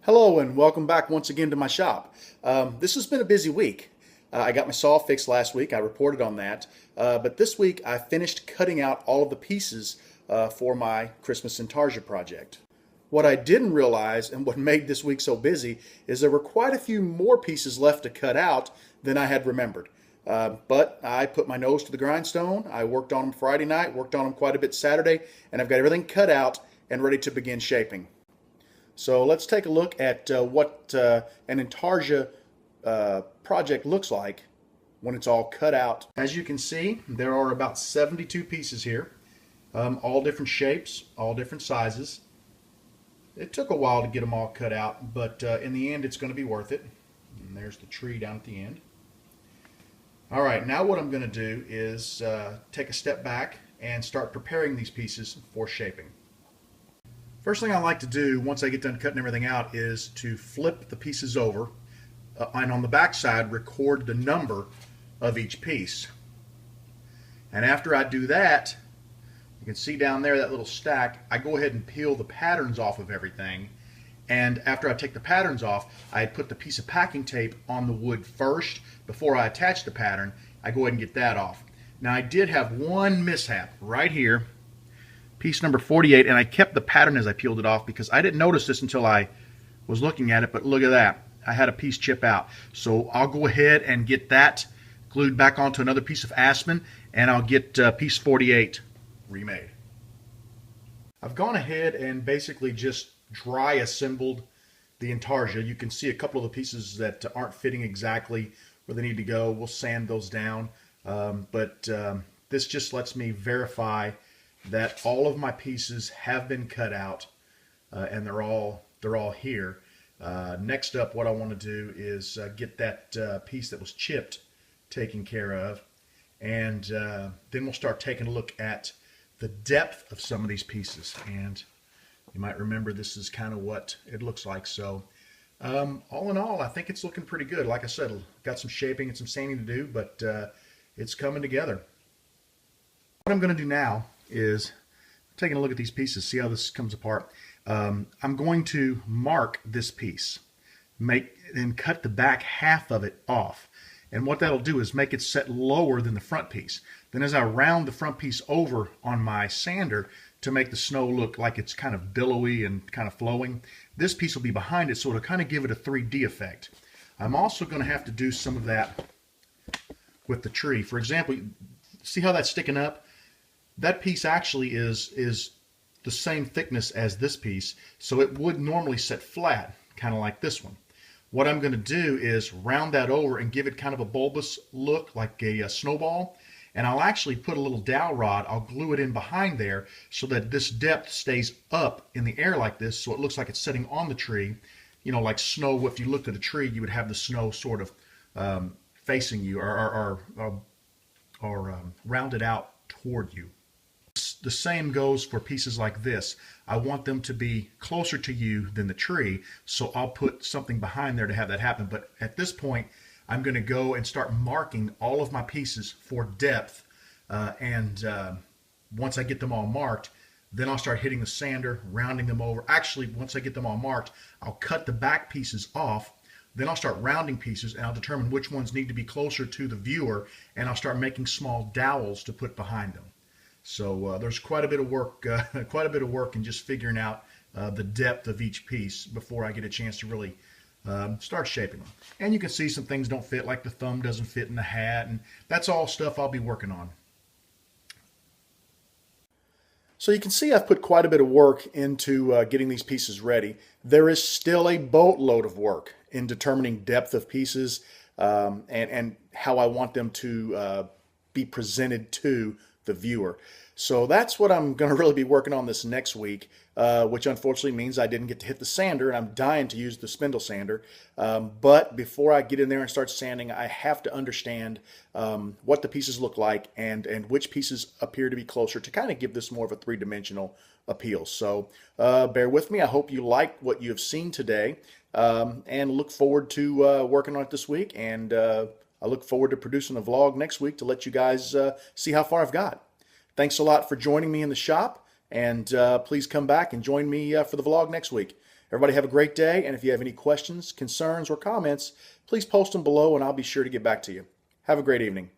Hello and welcome back once again to my shop. This has been a busy week. I got my saw fixed last week. I reported on that. But this week I finished cutting out all of the pieces for my Christmas Intarsia project. What I didn't realize and what made this week so busy is there were quite a few more pieces left to cut out than I had remembered. But I put my nose to the grindstone. I worked on them Friday night, worked on them quite a bit Saturday, and I've got everything cut out and ready to begin shaping. So let's take a look at what an Intarsia project looks like when it's all cut out. As you can see, there are about 72 pieces here, all different shapes, all different sizes. It took a while to get them all cut out, but in the end it's going to be worth it. And there's the tree down at the end. Alright, now what I'm going to do is take a step back and start preparing these pieces for shaping. First thing I like to do once I get done cutting everything out is to flip the pieces over and on the back side record the number of each piece. And after I do that, you can see down there that little stack, I go ahead and peel the patterns off of everything. And after I take the patterns off, I put the piece of packing tape on the wood first before I attach the pattern. I go ahead and get that off. Now I did have one mishap right here. Piece number 48, and I kept the pattern as I peeled it off because I didn't notice this until I was looking at it, but look at that. I had a piece chip out. So I'll go ahead and get that glued back onto another piece of aspen, and I'll get piece 48 remade. I've gone ahead and basically just dry assembled the Intarsia. You can see a couple of the pieces that aren't fitting exactly where they need to go. We'll sand those down, but this just lets me verify that all of my pieces have been cut out and they're all here. Next up, what I want to do is get that piece that was chipped taken care of, and then we'll start taking a look at the depth of some of these pieces. And you might remember this is kind of what it looks like. So all in all, I think it's looking pretty good. Like I said, got some shaping and some sanding to do, but it's coming together. What I'm going to do now is taking a look at these pieces, see how this comes apart. I'm going to mark this piece, and cut the back half of it off. And what that'll do is make it set lower than the front piece. Then as I round the front piece over on my sander to make the snow look like it's kind of billowy and kind of flowing, this piece will be behind it, so it'll kind of give it a 3D effect. I'm also going to have to do some of that with the tree. For example, see how that's sticking up? That piece actually is the same thickness as this piece, so it would normally set flat, kind of like this one. What I'm going to do is round that over and give it kind of a bulbous look, like a snowball, and I'll actually put a little dowel rod, I'll glue it in behind there so that this depth stays up in the air like this, so it looks like it's sitting on the tree. You know, like snow, if you looked at a tree, you would have the snow sort of facing you or rounded out toward you. The same goes for pieces like this. I want them to be closer to you than the tree, so I'll put something behind there to have that happen. But at this point, I'm going to go and start marking all of my pieces for depth, and once I get them all marked, then I'll start hitting the sander, rounding them over. Actually, once I get them all marked, I'll cut the back pieces off. Then I'll start rounding pieces, and I'll determine which ones need to be closer to the viewer, and I'll start making small dowels to put behind them. So there's quite a bit of work, in just figuring out the depth of each piece before I get a chance to really start shaping them. And you can see some things don't fit, like the thumb doesn't fit in the hat, and that's all stuff I'll be working on. So you can see I've put quite a bit of work into getting these pieces ready. There is still a boatload of work in determining depth of pieces and how I want them to be presented to the viewer. So that's what I'm going to really be working on this next week, which unfortunately means I didn't get to hit the sander, and I'm dying to use the spindle sander. But before I get in there and start sanding, I have to understand what the pieces look like and which pieces appear to be closer to kind of give this more of a three-dimensional appeal. So bear with me. I hope you like what you have seen today, and look forward to working on it this week. And I look forward to producing a vlog next week to let you guys see how far I've got. Thanks a lot for joining me in the shop, and please come back and join me for the vlog next week. Everybody have a great day, and if you have any questions, concerns, or comments, please post them below and I'll be sure to get back to you. Have a great evening.